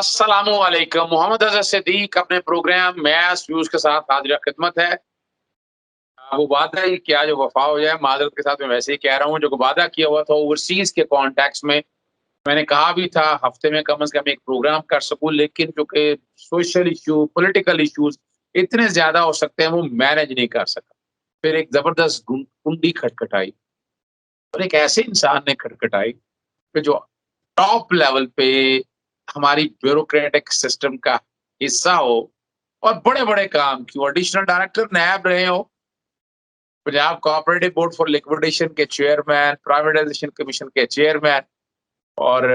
अस्सलामुअलैकुम। मोहम्मद अज़हर सिद्दीक अपने programme mess views के साथ हाजिर खिदमत है। वो वादा ही क्या जो वफा हो जाए, माजरत के साथ मैं वैसे ही कह रहा हूँ। जो वादा किया हुआ था ओवरसीज के कॉन्टेक्स्ट में, मैंने कहा भी था हफ्ते में कम से कम एक प्रोग्राम कर सकूं, लेकिन जो कि सोशल इशू, पॉलिटिकल इश्यूज इतने ज्यादा हो सकते हैं, वो मैनेज नहीं कर सका। फिर एक जबरदस्त कुंडी खटखटाई, और एक ऐसे इंसान ने खटखटाई कि जो टॉप लेवल पे हमारी ब्यूरोक्रेटिक सिस्टम का हिस्सा हो और बड़े-बड़े काम की, एडिशनल डायरेक्टर नैब रहे हो, Punjab cooperative board for liquidation के चेयरमैन, प्राइवेटाइजेशन कमीशन के चेयरमैन, और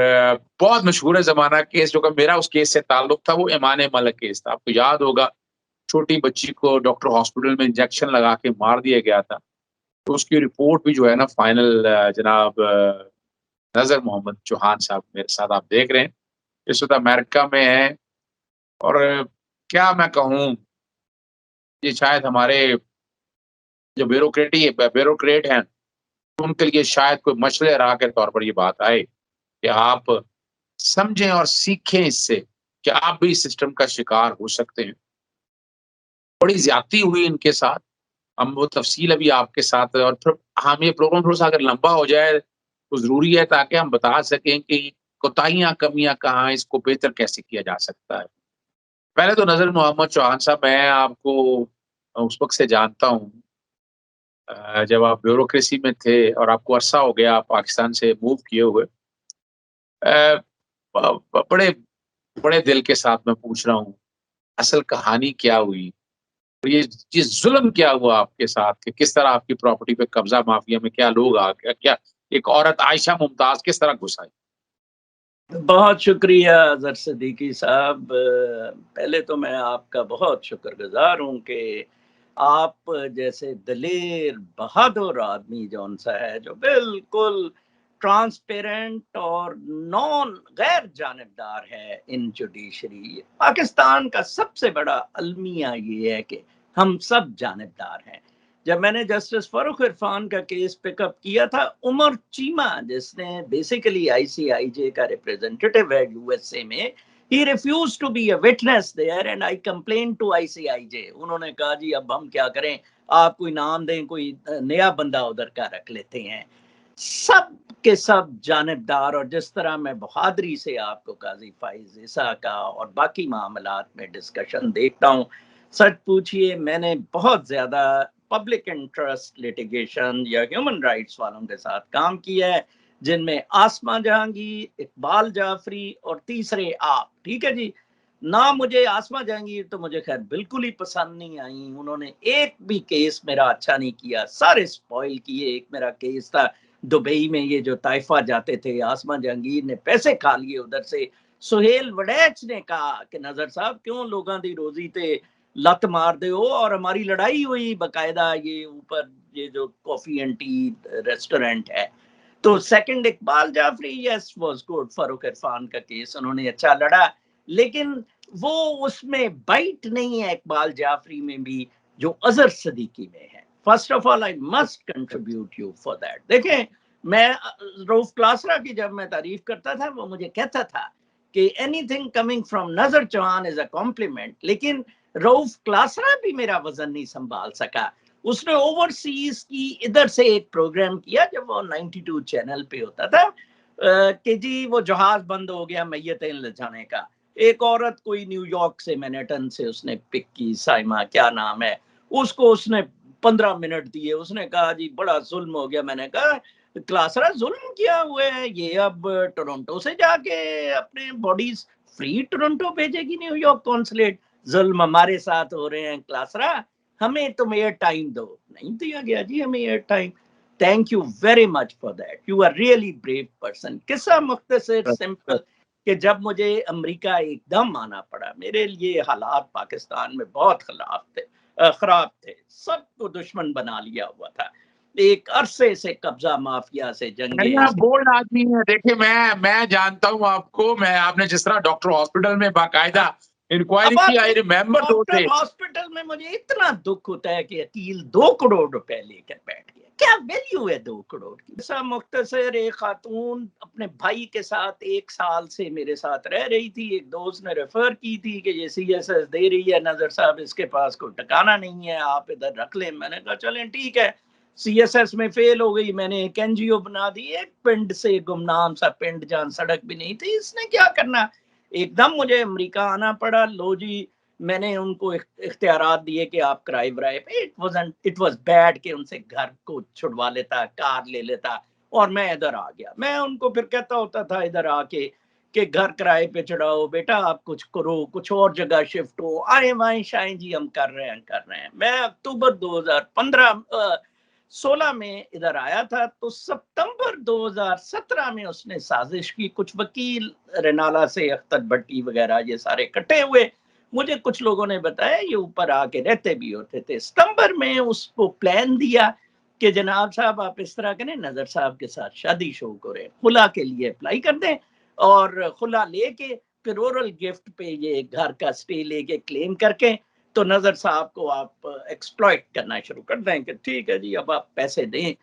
बहुत मशहूर है ज़माना केस जो कि मेरा उस केस से ताल्लुक था, वो ईमान मलिक केस था। आपको याद होगा, छोटी बच्ची को डॉक्टर हॉस्पिटल में इंजेक्शन लगा के मार दिया गया था। तो उसकी रिपोर्ट भी जो है ना फाइनल जनाब नज़र मोहम्मद चौहान साहब मेरे साथ आप देख रहे हैं, इस वक़्त अमेरिका में हैं। और क्या मैं कहूँ, ये शायद हमारे जो ब्यूरोक्रेट हैं, उनके लिए शायद कोई मशले राह के तौर पर ये बात आए कि आप समझें और सीखें इससे कि आप भी इस सिस्टम का शिकार हो सकते हैं। बड़ी ज़्यादती हुई इनके साथ, हम वो तफ़सील अभी आपके साथ, और फिर हम ये प्रोग्राम थोड़ा-सा अगर लंबा हो जाए तो ज़रूरी है, ताकि हम बता सकें कि कोताहियाँ, कमियाँ कहाँ हैं, इसको बेहतर कैसे किया जा सकता है। पहले तो नज़र मोहम्मद चौहान साहब, मैं आपको उस वक़्त से जानता हूँ जब आप ब्यूरोक्रेसी में थे और आपको अरसा हो गया आप पाकिस्तान से मूव किए हुए। अ, ब ब बड़े बड़े दिल के साथ मैं पूछ रहा हूँ, असल कहानी क्या हुई? और ये ज़ुल्म क्या हुआ आपके साथ कि किस तरह आपकी प्रॉपर्टी पे कब्ज़ा माफ़िया में क्या लोग आ गया, क्या एक औरत आयशा मुमताज़ किस तरह घुस आई? बहुत शुक्रिया अज़हर सिद्दीकी साहब। पहले तो मैं आपका बहुत शुक्रगुज़ार हूँ कि आप जैसे दलेर, बहादुर आदमी जौन-सा है, जो बिल्कुल ट्रांसपेरेंट और गैर जानिबदार है इन जुडिशरी। पाकिस्तान का सबसे बड़ा अलमिया ये है कि हम सब जानिबदार हैं। जब मैंने जस्टिस फारूक इरफान का केस पिकअप किया था, उमर चीमा जिसने बेसिकली आईसीआईजे का रिप्रेजेंटेटिव है यूएसए में, he refused to be a witness there and I complained to ICIJ। उन्होंने कहा जी अब हम क्या करें, आप कोई नाम दें, कोई नया बंदा उधर का रख लेते हैं। सब के सब जानिबदार। और जिस तरह मैं बहादुरी से आपको काजी फाइज ईसा का और बाकी मामलात में डिस्कशन देखता हूँ, सच पूछिए मैंने बहुत ज्यादा पब्लिक इंटरेस्ट लिटिगेशन या ह्यूमन राइट्स वालों के साथ काम किया है, जिनमें आसमा जहांगीर, इकबाल जाफरी और तीसरे आप। ठीक है जी, ना मुझे आसमा जहांगीर तो मुझे खैर बिल्कुल ही पसंद नहीं आई। उन्होंने एक भी केस मेरा अच्छा नहीं किया, सारे स्पॉइल किए। एक मेरा केस था दुबई में, ये जो ताइफा जाते थे, आसमा जहांगीर ने पैसे खा लिए उधर से। सुहेल वड़ैच ने कहा कि नजर साहब क्यों लोगों की रोजी ते लत मार दे हो, और हमारी लड़ाई हुई बकायदा ये ऊपर, ये जो कॉफी एंड टी रेस्टोरेंट है। तो second Iqbal Jafri, yes was good. Farooq Irfan का केस उन्होंने अच्छा लड़ा, लेकिन वो उसमें बाइट नहीं है इकबाल जाफरी में भी जो अजहर सदीकी में है। First of all I must contribute you for that. देखें, मैं रऊफ क्लासरा की जब मैं तारीफ करता था, वो मुझे कहता था कि एनीथिंग कमिंग फ्रॉम नजर चौहान इज अ कॉम्प्लीमेंट, लेकिन रऊफ क्लासरा भी मेरा वजन नहीं संभाल सका। उसने ओवरसीज की इधर से एक प्रोग्राम किया जब वो 92 चैनल पे होता था, कि जी वो जहाज बंद हो गया मैयतें ले जाने का। एक औरत कोई न्यूयॉर्क से, मैनहट्टन से उसने पिक की, साइमा क्या नाम है, उसको उसने 15 मिनट दिए। उसने कहा जी बड़ा जुल्म हो गया। मैंने कहा क्लासरा जुल्म किया हुआ है, ये अब टोरंटो से जाके अपने बॉडीज फ्री टोरंटो भेजेगी न्यूयॉर्क कॉन्सुलेट। जुल्म हमारे साथ हो रहे हैं क्लासरा, हमें तुम एयर टाइम दो। नहीं दिया गया जी हमें air time. Thank you very much for that, you are really brave person. किस्सा मुख्तसर सिंपल कि जब मुझे अमेरिका एकदम आना पड़ा, मेरे लिए हालात पाकिस्तान में बहुत खराब थे। सबको दुश्मन बना लिया हुआ था, एक अरसे से कब्जा माफिया से नहीं, जंगे। आप बोल्ड आदमी हैं। देखिए, मैं जानता हूँ आपको। मैं आपने जिस तरह डॉक्टर हॉस्पिटल में बाकायदा इंक्वायरी अब की, आप आई रिमेंबर दो डॉक्टर डेज़। हॉस्पिटल में मुझे इतना दुख होता है कि अकील 2 करोड़ रुपए लेकर बैठ गया। क्या वैल्यू है 2 करोड़ की? ऐसा मुख्तसर एक खातून अपने भाई के साथ 1 साल से मेरे साथ रह रही थी, एक दोस्त ने रेफर की थी कि ये CSS दे रही है, नजर साहब इसके पास कोई ठिकाना नहीं है, आप इधर रख लें। मैंने कहा चलें ठीक है। CSS में फेल हो गई, मैंने एक NGO बना दी, एक पिंड से गुमनाम सा पिंड जहां सड़क भी नहीं थी। इसने क्या करना, एकदम मुझे अमेरिका आना पड़ा। लो जी, मैंने उनको इख्तियारात दिए कि आप किराए वराए पे, इट वाज बैड कि उनसे घर को छुड़वा लेता, कार ले लेता, और मैं इधर आ गया। मैं उनको फिर कहता होता था इधर आके कि घर किराए पे चढ़ाओ बेटा, आप कुछ करो, कुछ और जगह शिफ्ट हो, आए वाए शायद जी हम कर रहे हैं। मैं अक्टूबर 2016 में इधर आया था, तो सितंबर 2017 में उसने साजिश की। कुछ वकील रेनाला से, अख्तर भट्टी वगैरह, ये सारे इकट्ठे हुए। मुझे कुछ लोगों ने बताया ये ऊपर आके रहते भी होते थे। सितंबर में उसको प्लान दिया कि जनाब साहब आप इस तरह करें, नजर साहब के साथ शादी शो करें, खुला के लिए अप्लाई कर दें, और खुला लेके फिर ओरल गिफ्ट पे ये घर का स्टे लेके क्लेम करके तो नजर साहब को आप एक्सप्लॉइट करना शुरू कर दें कि ठीक है जी अब आप पैसे दें।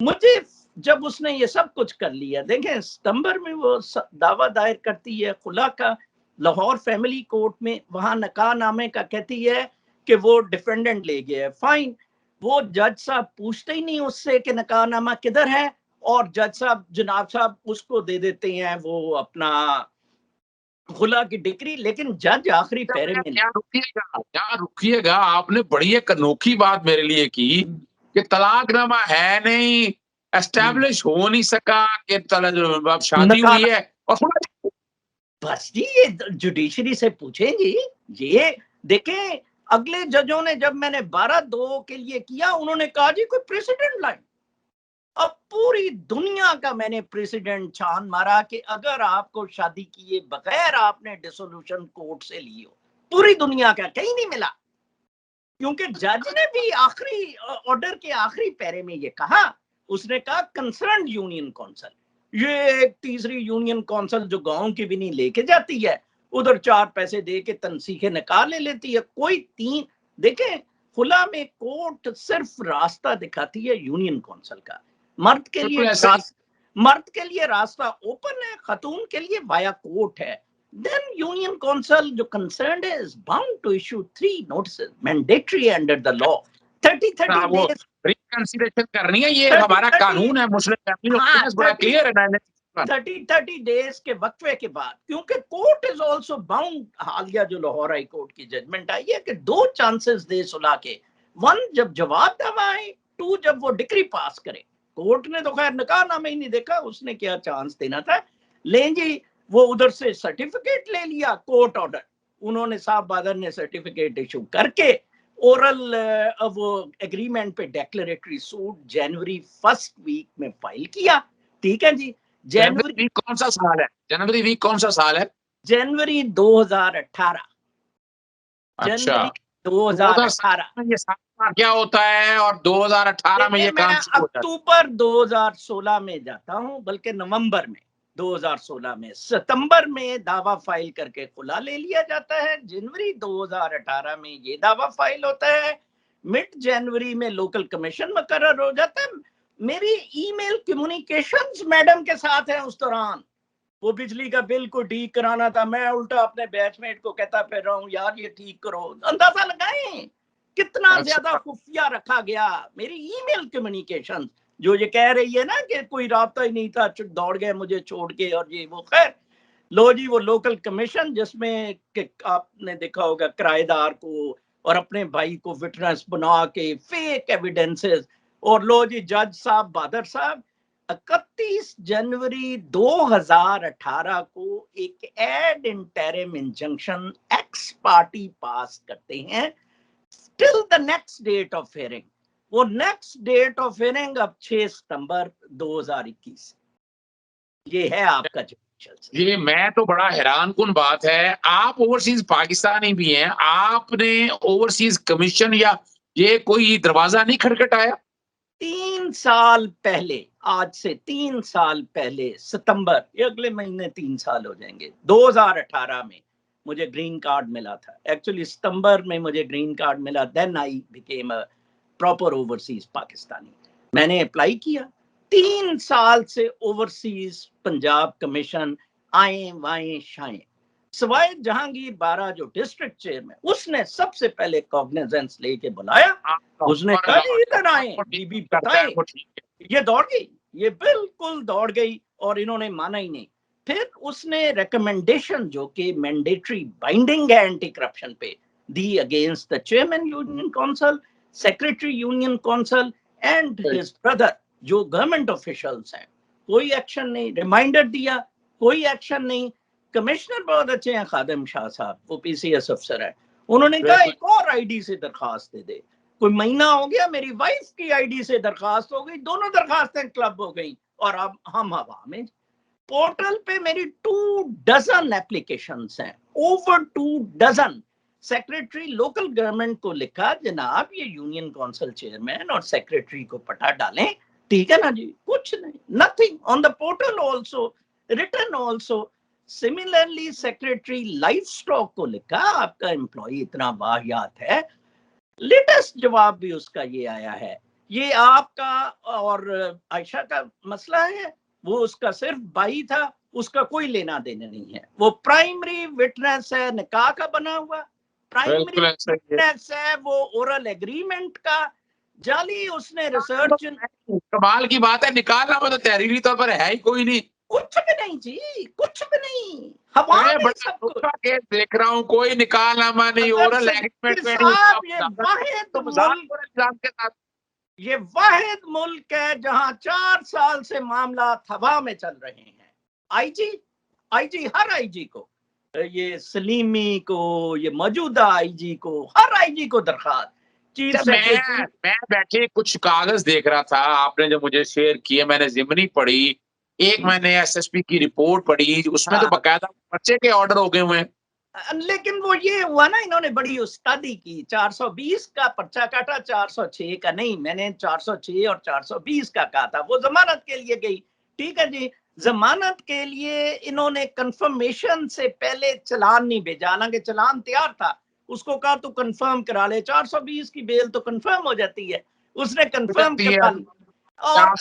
मुझे जब उसने ये सब कुछ कर लिया, देखें सितंबर में वो दावा दायर करती है खुला का लाहौर फैमिली कोर्ट में, वहां नकाहनामे का कहती है कि वो डिफेंडेंट ले गया है, फाइन। वो जज साहब पूछते ही नहीं उससे कि नकाहनामा किधर है, और जज साहब जनाब साहब उसको दे देते हैं वो अपना खुला की डिग्री। लेकिन जज आखिरी पैरे में यहाँ रुकिएगा, आपने बड़ी एक अनोखी बात मेरे लिए की कि तलाकनामा है नहीं, एस्टैब्लिश हो नहीं सका कि अब शादी हुई है, और बस जी ये जुडिशरी से पूछेंगी। ये देखें, अगले जजों ने जब मैंने 12-2 के लिए किया, उन्होंने कहा जी कोई प्रेसिडेंट लाइन। अब पूरी दुनिया का मैंने प्रेसिडेंट छान मारा कि अगर आपको शादी किए बगैर आपने डिसोल्यूशन कोर्ट से ली हो, पूरी दुनिया का कहीं नहीं मिला। क्योंकि जज ने भी आखिरी ऑर्डर के आखिरी पैरे में ये कहा, उसने कहा कंसर्न यूनियन काउंसिल, ये एक तीसरी यूनियन काउंसिल जो गांव की भी नहीं लेके जाती है, उधर 4 पैसे दे के तनसीखें निकाल ले लेती है। कोई तीन देखें, खुला में कोर्ट सिर्फ रास्ता दिखाती है यूनियन काउंसिल का। मर्द के लिए रास्ता ओपन है, खतून के लिए वाया कोर्ट है। Then Union Council जो concerned is bound to issue 3 notices mandatory under the law. 30 days reconsideration करनी है, ये हमारा कानून है मुस्लिम फैमिली, बड़ा क्लियर है। 30 days के वक्फे के बाद, क्योंकि कोर्ट इज ऑल्सो बाउंड, हालिया जो लाहौर हाई कोर्ट की जजमेंट आई है कि 2 चांसेस दे सुलह के, 1 जब जवाब दवा आए, 2 जब वो डिक्री पास करे। कोर्ट ने तो खैर निकाहनामा ही नहीं देखा, उसने क्या चांस देना था। लें जी, वो उधर से सर्टिफिकेट ले लिया, कोर्ट ऑर्डर, उन्होंने साहब बादर ने सर्टिफिकेट इशू करके ओरल वो एग्रीमेंट पे डेक्लेरेटरी सूट जनवरी 1st वीक में फाइल किया। ठीक है जी, जनवरी वीक कौन सा साल है? जनवरी वीक कौन सा साल है? जनवरी 2018। अच्छा, 2018 में ये साल क्या होता है और 2018 में ये काम शुरू होता है? अक्टूबर 2016 में जाता हूं, बल्कि नवंबर में 2016 में, सितंबर में दावा फाइल करके खुला ले लिया जाता है, जनवरी 2018 में ये दावा फाइल होता है, मिड जनवरी में लोकल कमीशन मुकर्रर हो जाता है। मेरी ईमेल कम्युनिकेशंस मैडम के साथ है उस दौरान। वो बिजली का बिल को ठीक कराना था, मैं उल्टा अपने बैचमेट को कहता फिर रहा हूँ यार ये ठीक करो। अंदाजा लगाएं कितना ज्यादा खुफिया रखा गया मेरी ईमेल कम्युनिकेशन, जो ये कह रही है ना कि कोई रास्ता ही नहीं था, दौड़ गए मुझे छोड़ के और ये वो। खैर लो जी, वो लोकल कमीशन जिसमें कि आपने देखा होगा किराएदार को और अपने भाई को विटनेस बना के फेक एविडेंसेस, और लो जी जज साहब बादर साहब 31 जनवरी 2018 को एक ad interim injunction ex parte pass करते हैं till the next date of hearing. वो नेक्स्ट डेट ऑफ हियरिंग अब 6 सितंबर 2021। ये है आपका जो ये मैं तो बड़ा हैरानकुन बात है, आप ओवरसीज पाकिस्तानी भी हैं, आपने ओवरसीज कमीशन या ये कोई दरवाजा नहीं खटखटाया? 3 साल पहले, आज से 3 साल पहले सितंबर, ये अगले महीने 3 साल हो जाएंगे, 2018 में मुझे ग्रीन कार्ड मिला था। एक्चुअली सितंबर में मुझे ग्रीन कार्ड मिला, then I became a proper overseas Pakistani. मैंने अप्लाई किया, 3 साल से ओवरसीज पंजाब कमीशन आए वाए शाए, सवाए जहांगीर बारा जो डिस्ट्रिक्ट चेयरमैन, उसने सबसे पहले कॉग्निजेंस लेके बुलाया, उसने कहा इधर आए, बीबी बताएं, ये दौड़ गई, ये बिल्कुल दौड़ गई और इन्होंने माना ही नहीं। फिर उसने रिकमेंडेशन जो कि मैंडेटरी बाइंडिंग है एंटी करप्शन पे दी against the chairman union council, secretary union council and his brother जो गवर्नमेंट ऑफिशियल्स हैं। कोई एक्शन नहीं, रिमाइंडर दिया, कोई एक्शन नहीं। कमिश्नर बहुत अच्छे हैं खादिम शाह साहब, वो पीसीएस अफसर है, उन्होंने कहा एक और आईडी से दरखास्त दे दे। कोई महीना हो गया, मेरी वाइफ की आईडी से दरखास्त हो गई, दोनों दरखास्तें क्लब हो गई और अब हम हवा में। पोर्टल पे मेरी 2 डजन एप्लीकेशंस हैं, over 2 dozen. Secretary local government को लिखा, जनाब ये यूनियन काउंसिल चेयरमैन और सेक्रेटरी को पटा डालें, ठीक है ना जी, कुछ नहीं, nothing on the portal also, written also. Similarly secretary livestock को लिखा, आपका एम्प्लॉय इतना वाहियात है, लेटेस्ट जवाब भी उसका ये आया है, ये आपका और आयशा का मसला है, वो उसका सिर्फ भाई था, उसका कोई लेना देना नहीं है, वो प्राइमरी विटनेस है निकाह का बना हुआ, प्राइमरी विटनेस है वो ओरल एग्रीमेंट का, जाली उसने रिसर्च। कमाल की बात है, निकालना मतलब तहरीरी तौर पर है ही कोई नहीं, कुछ भी नहीं जी, कुछ भी नहीं, हवा में सब कुछ केस देख रहा हूँ, कोई निकालनामा नहीं, ओरल एग्रीमेंट में नहीं। ये वाहिद मुल्क है जहां 4 साल से मामला हवा में चल रहे हैं। आईजी हर आईजी को, ये सलीमी को, ये मौजूदा आईजी को, हर आईजी को दरखास्त। मैं बैठे कुछ कागज देख रहा था, आपने जो मुझे शेयर किए, मैंने जिमनी पढ़ी, एक मैंने एसएसपी की रिपोर्ट पढ़ी, उसमें तो बकायदा पर्चे के ऑर्डर हो गए हुए हैं। लेकिन वो ये हुआ ना, इन्होंने बड़ी उस्तादी की, 420 का पर्चा काटा, 406 का नहीं। मैंने 406 और 420 का कहा था, वो जमानत के लिए गई, ठीक है जी। जमानत के लिए इन्होंने कंफर्मेशन से पहले चलान नहीं भेजा, हालांकि चलान तैयार था, उसको कहा तू कंफर्म करा ले, 420 की बेल तो कंफर्म हो जाती है, उसने कंफर्म करा ली। और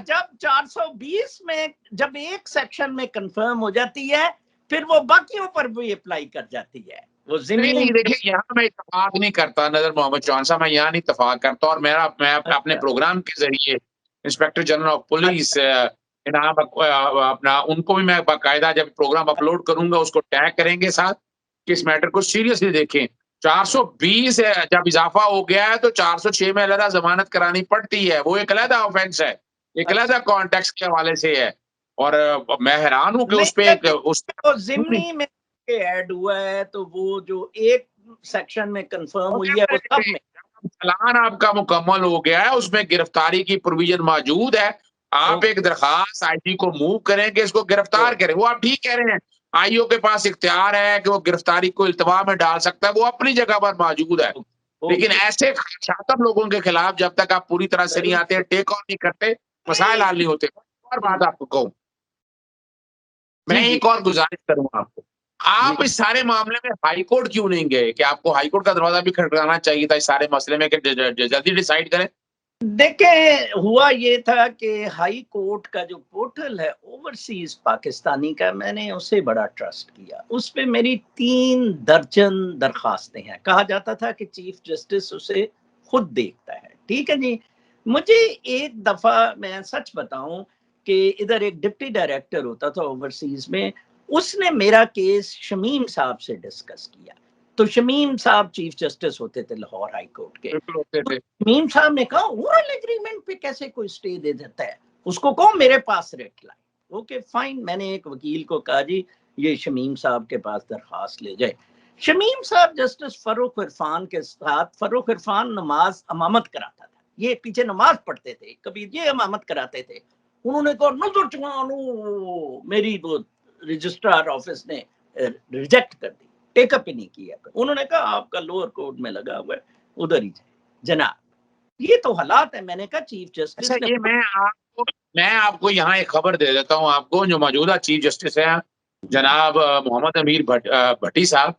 जब 420 में जब एक सेक्शन में कंफर्म हो जाती है, फिर वो बाकियों पर भी अप्लाई कर जाती है। वो नहीं, देखिए यहाँ मैं इत्तेफाक नहीं करता नजर मोहम्मद चौहान साहब, मैं यहाँ नहीं इत्तेफाक करता, और मैं अपने प्रोग्राम के जरिए इंस्पेक्टर जनरल ऑफ पुलिस इनाम अपना, उनको भी मैं बाकायदा जब प्रोग्राम अपलोड करूंगा उसको टैग करेंगे साथ कि इस मैटर को सीरियसली देखें। 420 जब इजाफा हो गया है तो 406 में अलग जमानत करानी पड़ती है, वो एक अलग ऑफेंस है, एक अलग कॉन्टेक्स्ट के हवाले से है। और मैं हैरान हूँ कि उस पे तो जिमनी में ऐड हुआ है, तो वो जो एक सेक्शन में कंफर्म हुई है, वो सब में चालान आपका मुकम्मल हो गया है, उसमें गिरफ्तारी की प्रोविजन मौजूद है। आप एक दरखास्त आईजी को मूव करें कि इसको गिरफ्तार करें, वो आप ठीक कह रहे हैं, आईओ के पास इख्तियार है कि वो गिरफ्तारी को इल्तवा में डाल सकता है, वो अपनी जगह पर मौजूद है। लेकिन ऐसे शातब लोगों के खिलाफ जब तक आप पूरी तरह से नहीं आते, टेक ऑन नहीं करते, मसाइल हल नहीं होते। और बात आपको कहूँ, मैं एक और गुजारिश करूंगा आपको, आप इस सारे मामले में हाई कोर्ट क्यों नहीं गए? कि आपको हाई कोर्ट का दरवाजा भी खटखटाना चाहिए था इस सारे मसले में, कि जल्दी डिसाइड करें। देखें, हुआ ये था कि हाई कोर्ट का जो पोर्टल है ओवरसीज पाकिस्तानी का, मैंने उसे बड़ा ट्रस्ट किया, उस पे मेरी 3 दर्जन दरखास्तें हैं। कहा जाता था कि चीफ जस्टिस उसे खुद देखता है, ठीक है जी। मुझे एक दफा, मैं सच बताऊं कि इधर एक डिप्टी डायरेक्टर होता था ओवरसीज में, उसने मेरा केस शमीम साहब से डिस्कस किया। तो शमीम साहब चीफ जस्टिस होते थे लाहौर हाई कोर्ट के। शमीम साहब ने कहा ओरल एग्रीमेंट पे कैसे कोई स्टे दे देता है, उसको कहो मेरे पास रेट लाए। ओके फाइन, मैंने एक वकील को कहा जी ये शमीम साहब के पास दरखास्त ले जाए। शमीम साहब जस्टिस फरूख इरफान के साथ, फरूख इरफान नमाज अमामत कराता था, ये पीछे नमाज पढ़ते थे, कभी ये अमामत कराते थे। उन्होंने कहा नजर चुकानो, मेरी वो रजिस्ट्रार ऑफिस ने रिजेक्ट कर दी, टेकअप ही नहीं किया। उन्होंने कहा आपका लोअर कोर्ट में लगा हुआ है, उधर ही जाए जनाब। ये तो हालात है। मैंने कहा चीफ जस्टिस ने, मैं आपको यहाँ एक खबर दे देता हूँ आपको, जो मौजूदा चीफ जस्टिस है जनाब मोहम्मद अमीर भट्टी साहब,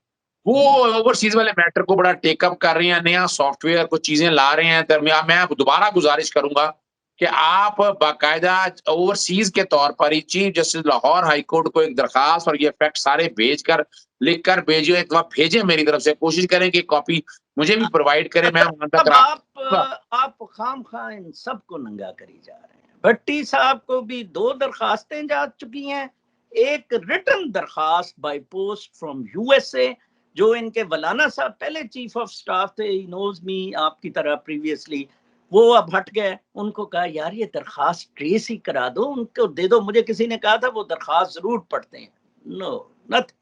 वो ओवरसीज वाले मैटर को बड़ा टेकअप कर रहे हैं, नया सॉफ्टवेयर कुछ चीजें ला रहे हैं। मैं दोबारा गुजारिश करूंगा कि आप बाकायदा ओवरसीज के तौर पर ही chief justice Lahore high court को एक दरखास्त और ये फैक्ट सारे भेज कर लिख कर भेजिए, एक बार भेजें मेरी तरफ से, कोशिश करें कि कॉपी मुझे भी प्रोवाइड करें, मैं वहां तक आप खाम खा इन सबको नंगा करी जा रहे हैं। भट्टी साहब को भी 2 दरखास्तें जा चुकी हैं, एक रिटन दरखास्त बाय पोस्ट फ्रॉम यूएसए, जो इनके वलाना साहब पहले चीफ ऑफ स्टाफ थे, ही नोज मी आपकी तरह प्रीवियसली, वो अब हट गए। उनको कहा यार ये दरखास्त ट्रेस ही करा दो, उनको दे दो। मुझे किसी ने कहा था वो दरखास्त जरूर पढ़ते हैं। No nothing.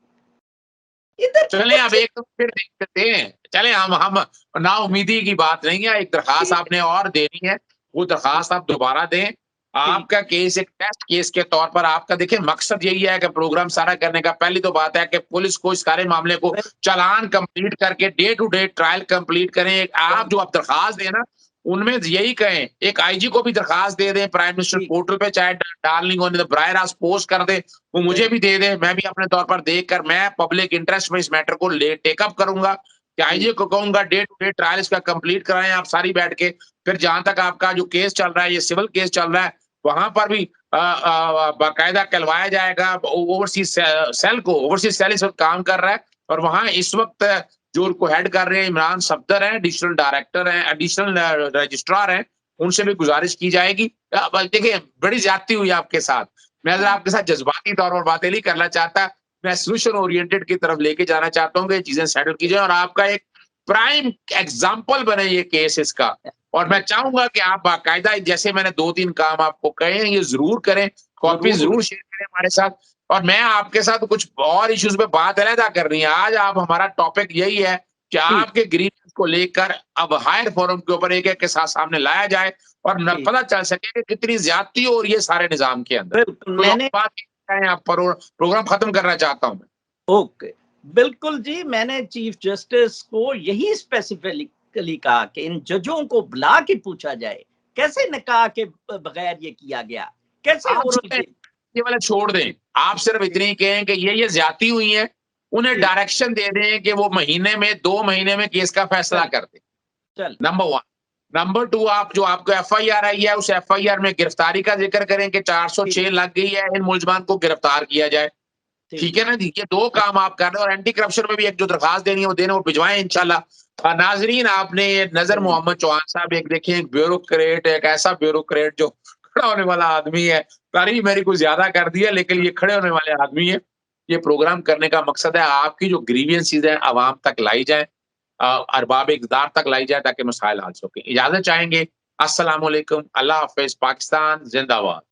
चले अब एक तो फिर देख लेते हैं, चले हम ना उम्मीदी की बात नहीं है, एक दरखास्त आपने और देनी है, वो दरखास्त आप दोबारा दें। आपका केस एक टेस्ट केस के तौर पर आपका, देखिए मकसद यही है कि प्रोग्राम सारा करने का पहली तो बात है कि पुलिस को इस सारे मामले को चालान कंप्लीट करके day to day trial complete करें। आप जो आप दरखास्त दें ना, उनमें यही कहें, एक आईजी को भी दरखास्त दे दें, प्राइम मिनिस्टर पोर्टल पे चाहे डार्लिंग होने ब्राय रास्त पोस्ट कर दे, वो मुझे भी दे दे, मैं भी अपने तौर पर देखकर मैं पब्लिक इंटरेस्ट में इस मैटर को टेकअप करूंगा कि आईजी को कहूंगा डे टू डे ट्रायल इसका कंप्लीट कराएं आप सारी बैठ के। फिर जहां तक आपका जो केस चल रहा है, ये सिविल केस चल रहा है, वहां पर भी बाकायदा कहलवाया जाएगा। ओवरसीज सेल को, ओवरसीज सेल इस वक्त काम कर रहा है और वहां इस वक्त जो उनको हेड कर रहे हैं इमरान सफदर हैं, एडिशनल डायरेक्टर हैं, एडिशनल रजिस्ट्रार हैं, उनसे भी गुजारिश की जाएगी। देखिए बड़ी ज्यादती हुई आपके साथ, मैं आपके साथ जज्बाती तौर पर बातें नहीं करना चाहता, मैं सोल्यूशन ओरिएंटेड की तरफ लेके जाना चाहता हूँ कि चीजें सेटल की जाए और आपका एक प्राइम एग्जाम्पल बने ये केस इसका। और मैं चाहूंगा कि आप बाकायदा जैसे मैंने 2-3 काम आपको कहे हैं ये जरूर करें, कॉपी जरूर शेयर करें हमारे साथ। और मैं आपके साथ कुछ और इश्यूज पे बात अलहदा करनी है। आज आप हमारा टॉपिक यही है कि आपके ग्रीवेंस को लेकर अब हायर फोरम के ऊपर एक-एक के साथ सामने लाया जाए और पता चल सके कि कितनी ज्यादती हो रही है सारे निजाम के अंदर। मैंने आप प्रोग्राम खत्म करना चाहता हूं मैं। ओके, बिल्कुल जी, मैंने चीफ जस्टिस को यही स्पेसिफिकली कहा कि इन जजों को बुला के पूछा जाए कैसे निकाह के बगैर ये किया गया, कैसे ये वाला छोड़ दें, आप सिर्फ इतनी कहें कि ये ज्यादती हुई है, उन्हें डायरेक्शन दे दें कि वो महीने में 2 महीने में केस का फैसला कर दें। नंबर 1। नंबर 2, आप जो आपको एफआईआर आई है उस एफआईआर में गिरफ्तारी का जिक्र करें कि 406 लग गई है, इन मुलजमान को गिरफ्तार किया जाए। ठीक है ना जी, ये 2 काम आप कर रहे हैं। और एंटी करप्शन में भी एक जो दरखास्त देनी है वो देने, वो भिजवाएं इंशाल्लाह। नाजरीन, आपने नजर मोहम्मद चौहान साहब एक देखें, एक ब्यूरोक्रेट, एक ऐसा ब्यूरोक्रेट जो खड़ा होने वाला आदमी है। तारीफ मेरी कुछ ज्यादा कर दी है, लेकिन ये खड़े होने वाले आदमी है। ये प्रोग्राम करने का मकसद है आपकी जो ग्रीवियंसेस है आवाम तक लाई जाए, अरबाब इक़्तिदार तक लाई जाए ताकि मसाइल हल हो सके। इजाजत चाहेंगे। अस्सलाम वालेकुम, अल्लाह हाफ़िज़, पाकिस्तान जिंदाबाद।